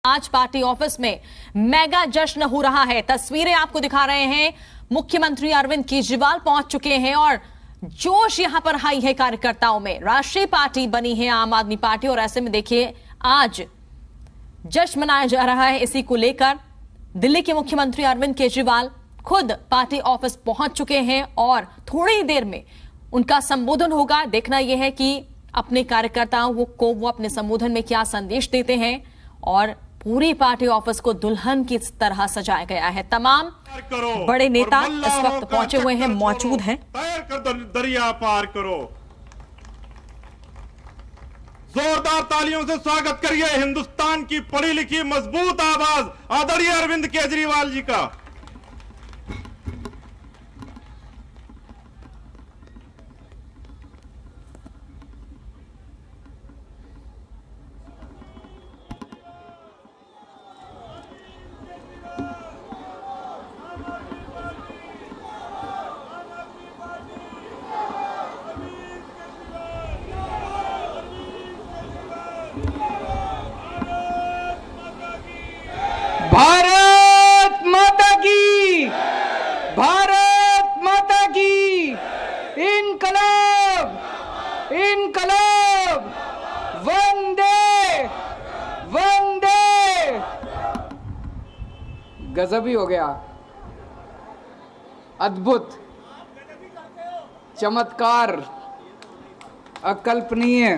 आज party office में mega जश्न हो रहा है। तस्वीरें आपको दिखा रहे हैं। मुख्यमंत्री अरविंद केजरीवाल पहुंच चुके हैं और जोश यहां पर हाई है कार्यकर्ताओं में। राष्ट्रीय पार्टी बनी है आम आदमी पार्टी और ऐसे में देखिए आज जश्न मनाया जा रहा है। इसी को लेकर दिल्ली के मुख्यमंत्री अरविंद केजरीवाल खुद पार्टी ऑफिस पहुंच चुके हैं और थोड़ी ही देर में उनका संबोधन होगा। देखना यह है कि अपने कार्यकर्ताओं को वो अपने संबोधन में क्या संदेश देते हैं और पूरी पार्टी ऑफिस को दुल्हन की तरह सजाया गया है। तमाम बड़े नेता इस वक्त पहुंचे हुए हैं, मौजूद हैं। तैर कर दरिया पार करो। जोरदार तालियों से स्वागत करिए हिंदुस्तान की पढ़ी लिखी मजबूत आवाज आदरणीय अरविंद केजरीवाल जी का। भारत माता की, भारत माता की, इनकलाब, इनकलाब, वंदे वंदे। गजब ही हो गया, अद्भुत, चमत्कार, अकल्पनीय।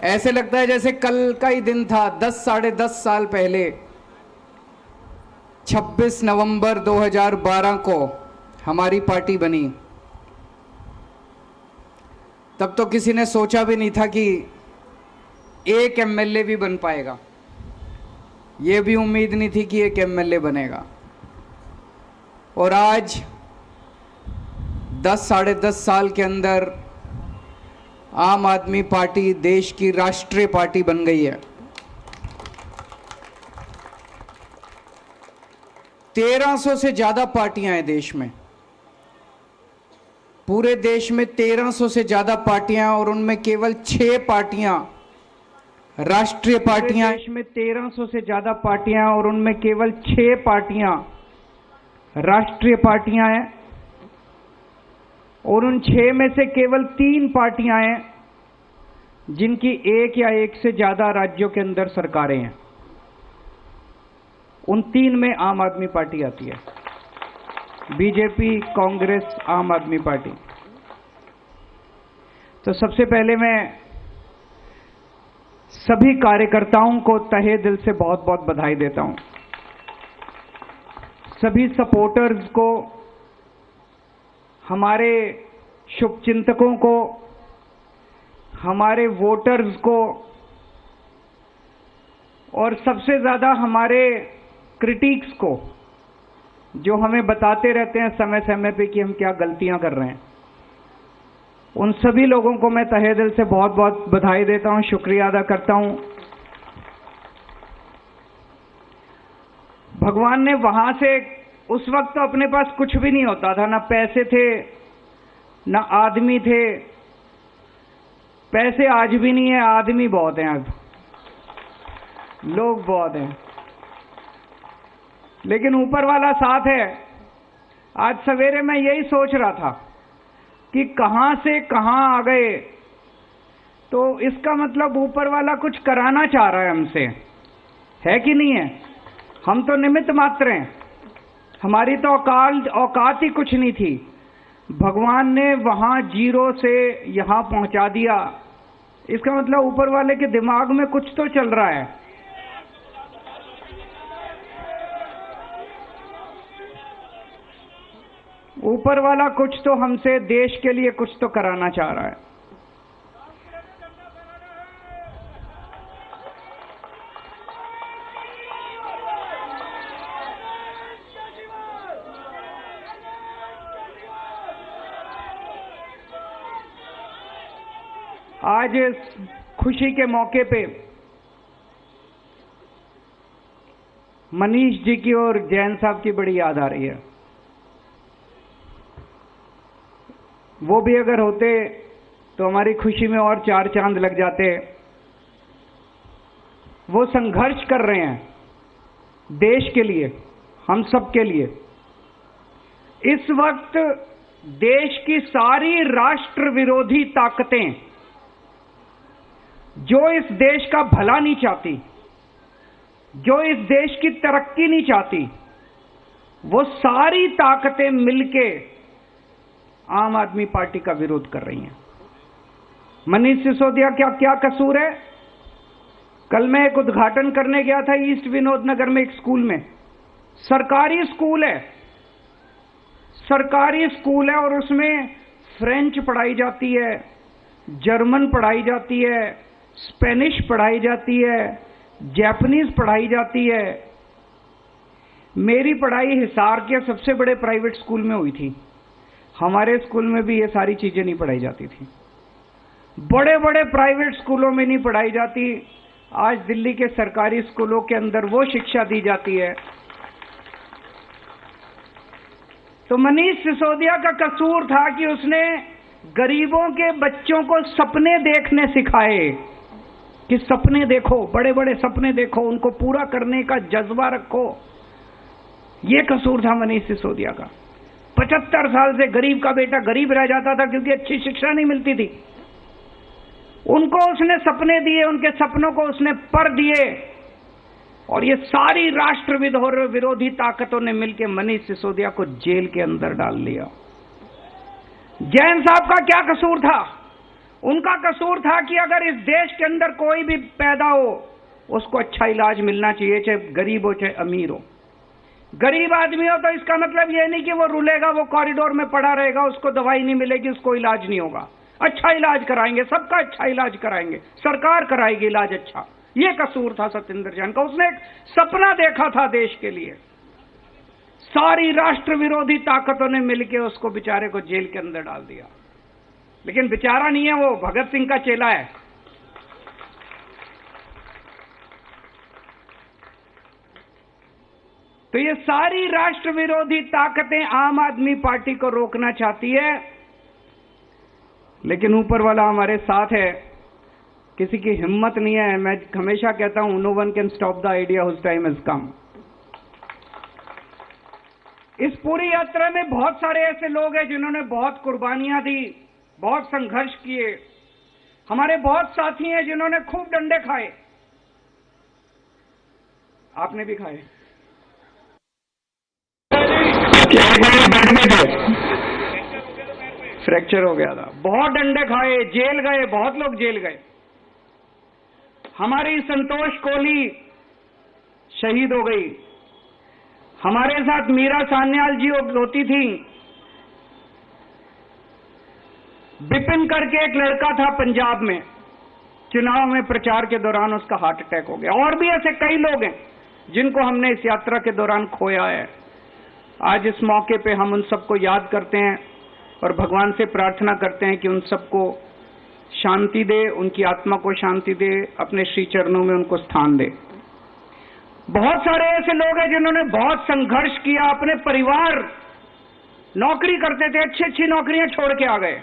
ऐसे लगता है जैसे कल का ही दिन था। 10-10.5 साल पहले 26 नवंबर 2012 को हमारी पार्टी बनी। तब तो किसी ने सोचा भी नहीं था कि एक एमएलए भी बन पाएगा। ये भी उम्मीद नहीं थी कि एक एमएलए बनेगा। और आज 10-10.5 साल के अंदर आम आदमी पार्टी देश की राष्ट्रीय पार्टी बन गई है। 1300 से ज्यादा पार्टियां हैं देश में। पूरे देश में 1300 से ज्यादा पार्टियां और उनमें केवल 6 पार्टियां राष्ट्रीय पार्टियां। देश में 1300 से ज्यादा पार्टियां और उनमें केवल 6 पार्टियां राष्ट्रीय पार्टियां हैं और उन 6 में से केवल 3 पार्टियां हैं जिनकी एक या एक से ज्यादा राज्यों के अंदर सरकारें हैं। उन 3 में आम आदमी पार्टी आती है, बीजेपी, कांग्रेस, आम आदमी पार्टी। तो सबसे पहले मैं सभी कार्यकर्ताओं को तहे दिल से बहुत बहुत बधाई देता हूं। सभी सपोर्टर्स को, हमारे शुभचिंतकों को, हमारे वोटर्स को और सबसे ज़्यादा हमारे क्रिटिक्स को, जो हमें बताते रहते हैं समय समय पे कि हम क्या गलतियां कर रहे हैं। उन सभी लोगों को मैं तहे दिल से बहुत बहुत बधाई देता हूं, शुक्रिया अदा करता हूं। भगवान ने वहां से, उस वक्त तो अपने पास कुछ भी नहीं होता था, ना पैसे थे ना आदमी थे। पैसे आज भी नहीं है, आदमी बहुत हैं, अब लोग बहुत हैं, लेकिन ऊपर वाला साथ है। आज सवेरे मैं यही सोच रहा था कि कहां से कहां आ गए। तो इसका मतलब ऊपर वाला कुछ कराना चाह रहा है हमसे, है कि नहीं है? हम तो निमित्त मात्र हैं, हमारी तो औकात ही कुछ नहीं थी। भगवान ने वहां जीरो से यहां पहुंचा दिया। इसका मतलब ऊपर वाले के दिमाग में कुछ तो चल रहा है। ऊपर वाला कुछ तो हमसे, देश के लिए कुछ तो कराना चाह रहा है। आज इस खुशी के मौके पे मनीष जी की और जैन साहब की बड़ी याद आ रही है। वो भी अगर होते तो हमारी खुशी में और 4 चांद लग जाते। वो संघर्ष कर रहे हैं देश के लिए, हम सब के लिए। इस वक्त देश की सारी राष्ट्र विरोधी ताकतें जो इस देश का भला नहीं चाहती, जो इस देश की तरक्की नहीं चाहती, वो सारी ताकतें मिलके आम आदमी पार्टी का विरोध कर रही हैं। मनीष सिसोदिया का क्या कसूर है? कल मैं एक उद्घाटन करने गया था ईस्ट विनोद नगर में एक स्कूल में। सरकारी स्कूल है, सरकारी स्कूल है और उसमें फ्रेंच पढ़ाई जाती है, जर्मन पढ़ाई जाती है, स्पेनिश पढ़ाई जाती है, जापानीज पढ़ाई जाती है। मेरी पढ़ाई हिसार के सबसे बड़े प्राइवेट स्कूल में हुई थी। हमारे स्कूल में भी ये सारी चीजें नहीं पढ़ाई जाती थी, बड़े बड़े प्राइवेट स्कूलों में नहीं पढ़ाई जाती। आज दिल्ली के सरकारी स्कूलों के अंदर वो शिक्षा दी जाती है। तो मनीष सिसोदिया का कसूर था कि उसने गरीबों के बच्चों को सपने देखने सिखाए कि सपने देखो, बड़े बड़े सपने देखो, उनको पूरा करने का जज्बा रखो। ये कसूर था मनीष सिसोदिया का। 75 साल से गरीब का बेटा गरीब रह जाता था क्योंकि अच्छी शिक्षा नहीं मिलती थी। उनको उसने सपने दिए, उनके सपनों को उसने पर दिए और ये सारी राष्ट्र विरोधी ताकतों ने मिलकर मनीष सिसोदिया को जेल के अंदर डाल लिया। जैन साहब का क्या कसूर था? उनका कसूर था कि अगर इस देश के अंदर कोई भी पैदा हो उसको अच्छा इलाज मिलना चाहिए, चाहे गरीब हो चाहे अमीर हो। गरीब आदमी हो तो इसका मतलब यह नहीं कि वो रुलेगा, वो कॉरिडोर में पड़ा रहेगा, उसको दवाई नहीं मिलेगी, उसको इलाज नहीं होगा। अच्छा इलाज कराएंगे, सबका अच्छा इलाज कराएंगे, सरकार कराएगी इलाज अच्छा। ये कसूर था सत्येंद्र जैन का। उसने एक सपना देखा था देश के लिए। सारी राष्ट्र विरोधी ताकतों ने मिलकर उसको बेचारे को जेल के अंदर डाल दिया। लेकिन बेचारा नहीं है, वो भगत सिंह का चेला है। तो ये सारी राष्ट्र विरोधी ताकतें आम आदमी पार्टी को रोकना चाहती है, लेकिन ऊपर वाला हमारे साथ है। किसी की हिम्मत नहीं है। मैं हमेशा कहता हूं, no one can stop the idea whose time has come. इस पूरी यात्रा में बहुत सारे ऐसे लोग हैं जिन्होंने बहुत कुर्बानियां दी, बहुत संघर्ष किए। हमारे बहुत साथी हैं जिन्होंने खूब डंडे खाए। आपने भी खाए। फ्रैक्चर हो गया था, बहुत डंडे खाए, जेल गए, बहुत लोग जेल गए। हमारी संतोष कोहली शहीद हो गई। हमारे साथ मीरा सान्याल जी होती थी। बिपिन करके एक लड़का था पंजाब में, चुनाव में प्रचार के दौरान उसका हार्ट अटैक हो गया। और भी ऐसे कई लोग हैं जिनको हमने इस यात्रा के दौरान खोया है। आज इस मौके पे हम उन सबको याद करते हैं और भगवान से प्रार्थना करते हैं कि उन सबको शांति दे, उनकी आत्मा को शांति दे, अपने श्री चरणों में उनको स्थान दे। बहुत सारे ऐसे लोग हैं जिन्होंने बहुत संघर्ष किया। अपने परिवार नौकरी करते थे, अच्छी अच्छी नौकरियां छोड़ के आ गए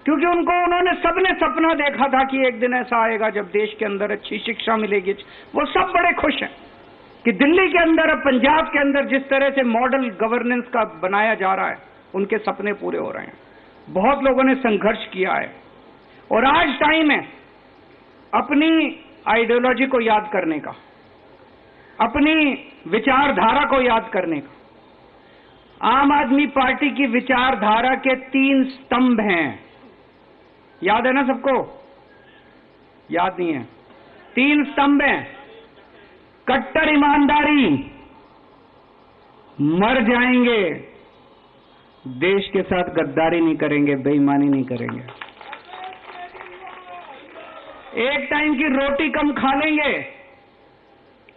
क्योंकि उन्होंने सबने सपना देखा था कि एक दिन ऐसा आएगा जब देश के अंदर अच्छी शिक्षा मिलेगी। वो सब बड़े खुश हैं कि दिल्ली के अंदर, पंजाब के अंदर जिस तरह से मॉडल गवर्नेंस का बनाया जा रहा है, उनके सपने पूरे हो रहे हैं। बहुत लोगों ने संघर्ष किया है और आज टाइम है अपनी आइडियोलॉजी को याद करने का, अपनी विचारधारा को याद करने का। आम आदमी पार्टी की विचारधारा के 3 स्तंभ हैं। याद है ना सबको? याद नहीं है? 3 स्तंभ हैं। कट्टर ईमानदारी, मर जाएंगे, देश के साथ गद्दारी नहीं करेंगे, बेईमानी नहीं करेंगे, एक टाइम की रोटी कम खा लेंगे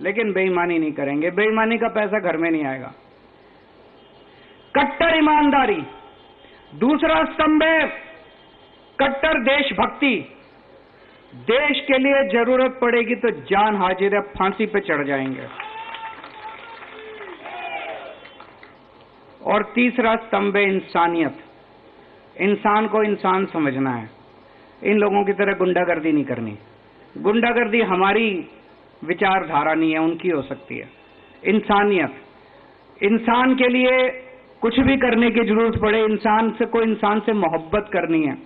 लेकिन बेईमानी नहीं करेंगे। बेईमानी का पैसा घर में नहीं आएगा। कट्टर ईमानदारी। दूसरा स्तंभ है कट्टर देशभक्ति। देश के लिए जरूरत पड़ेगी तो जान हाजिर है, फांसी पे चढ़ जाएंगे। और तीसरा स्तंभ है इंसानियत। इंसान को इंसान समझना है। इन लोगों की तरह गुंडागर्दी नहीं करनी। गुंडागर्दी हमारी विचारधारा नहीं है, उनकी हो सकती है। इंसानियत, इंसान के लिए कुछ भी करने की जरूरत पड़े, इंसान से कोई इंसान से मोहब्बत करनी है।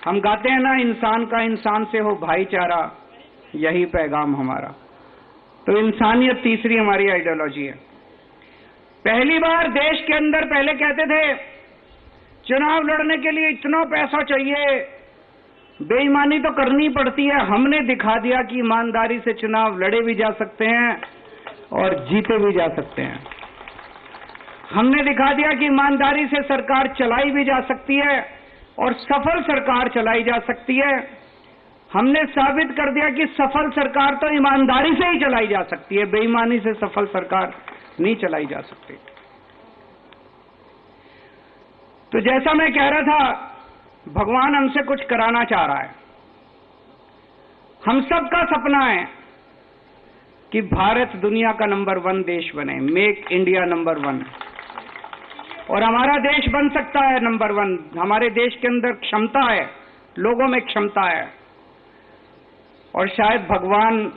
हम गाते हैं ना, इंसान का इंसान से हो भाईचारा, यही पैगाम हमारा। तो इंसानियत तीसरी हमारी आइडियोलॉजी है। पहली बार देश के अंदर पहले कहते थे चुनाव लड़ने के लिए इतना पैसा चाहिए, बेईमानी तो करनी पड़ती है। हमने दिखा दिया कि ईमानदारी से चुनाव लड़े भी जा सकते हैं और जीते भी जा सकते हैं। हमने दिखा दिया कि ईमानदारी से सरकार चलाई भी जा सकती है और सफल सरकार चलाई जा सकती है। हमने साबित कर दिया कि सफल सरकार तो ईमानदारी से ही चलाई जा सकती है, बेईमानी से सफल सरकार नहीं चलाई जा सकती। तो जैसा मैं कह रहा था, भगवान हमसे कुछ कराना चाह रहा है। हम सबका सपना है कि भारत दुनिया का नंबर 1 देश बने, मेक इंडिया नंबर 1। और हमारा देश बन सकता है नंबर 1। हमारे देश के अंदर क्षमता है, लोगों में क्षमता है। और शायद भगवान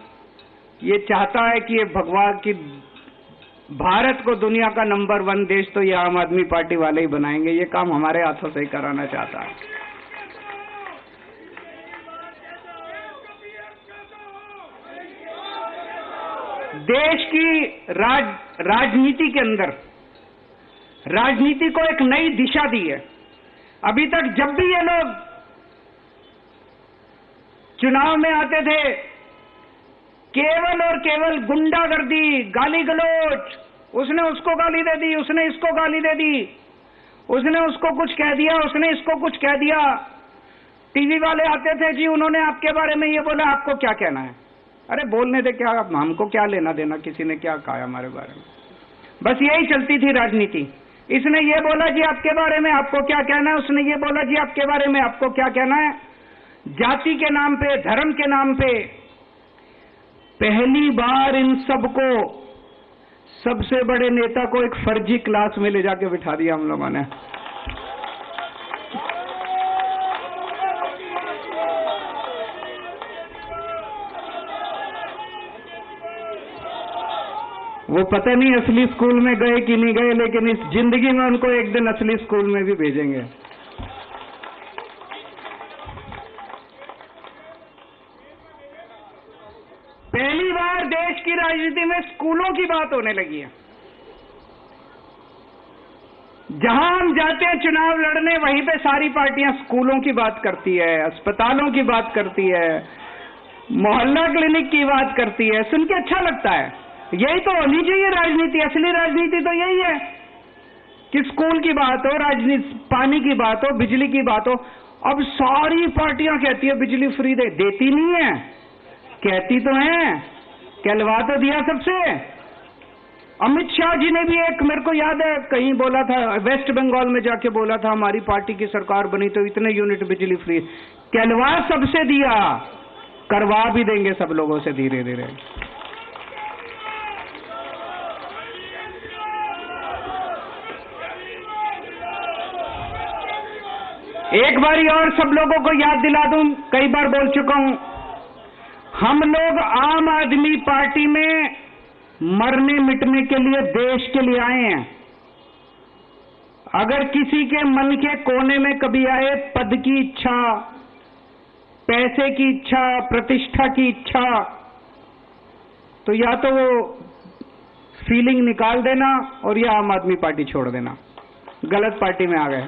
ये चाहता है कि ये भगवान की भारत को दुनिया का नंबर 1 देश तो ये आम आदमी पार्टी वाले ही बनाएंगे। ये काम हमारे हाथों से ही कराना चाहता है। देश की राजनीति के अंदर राजनीति को एक नई दिशा दी है। अभी तक जब भी ये लोग चुनाव में आते थे, केवल और केवल गुंडागर्दी, गाली गलौज, उसने उसको गाली दे दी, उसने इसको गाली दे दी, उसने उसको कुछ कह दिया, उसने इसको कुछ कह दिया। टीवी वाले आते थे, जी उन्होंने आपके बारे में ये बोला, आपको क्या कहना है? अरे बोलने दे, क्या हमको क्या लेना देना, किसी ने क्या कहा हमारे बारे में। बस यही चलती थी राजनीति। इसने ये बोला जी आपके बारे में, आपको क्या कहना है? उसने ये बोला जी आपके बारे में, आपको क्या कहना है? जाति के नाम पे, धर्म के नाम पे पहली बार इन सबको, सबसे बड़े नेता को एक फर्जी क्लास में ले जाके बिठा दिया हम लोगों ने। वो पता नहीं असली स्कूल में गए कि नहीं गए, लेकिन इस जिंदगी में उनको एक दिन असली स्कूल में भी भेजेंगे। पहली बार देश की राजनीति में स्कूलों की बात होने लगी है। जहां हम जाते हैं चुनाव लड़ने, वहीं पे सारी पार्टियां स्कूलों की बात करती है, अस्पतालों की बात करती है, मोहल्ला क्लिनिक की बात करती है। सुन के अच्छा लगता है। यही तो होनी चाहिए राजनीति। असली राजनीति तो यही है कि स्कूल की बात हो, राजनीति, पानी की बात हो, बिजली की बात हो। अब सारी पार्टियां कहती है बिजली फ्री दे, देती नहीं है, कहती तो है, कहलवा तो दिया सबसे। अमित शाह जी ने भी एक, मेरे को याद है कहीं बोला था, वेस्ट बंगाल में जाके बोला था हमारी पार्टी की सरकार बनी तो इतने यूनिट बिजली फ्री, कहलवा सबसे दिया, करवा भी देंगे सब लोगों से धीरे धीरे। एक बारी और सब लोगों को याद दिला दूं, कई बार बोल चुका हूं, हम लोग आम आदमी पार्टी में मरने मिटने के लिए, देश के लिए आए हैं। अगर किसी के मन के कोने में कभी आए पद की इच्छा, पैसे की इच्छा, प्रतिष्ठा की इच्छा, तो या तो वो फीलिंग निकाल देना और या आम आदमी पार्टी छोड़ देना। गलत पार्टी में आ गए।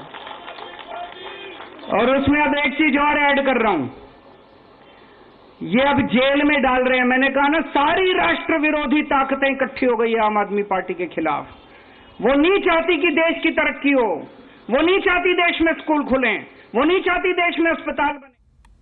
और उसमें अब एक चीज और ऐड कर रहा हूं, ये अब जेल में डाल रहे हैं। मैंने कहा ना, सारी राष्ट्र विरोधी ताकतें इकट्ठी हो गई है आम आदमी पार्टी के खिलाफ। वो नहीं चाहती कि देश की तरक्की हो, वो नहीं चाहती देश में स्कूल खुलें, वो नहीं चाहती देश में अस्पताल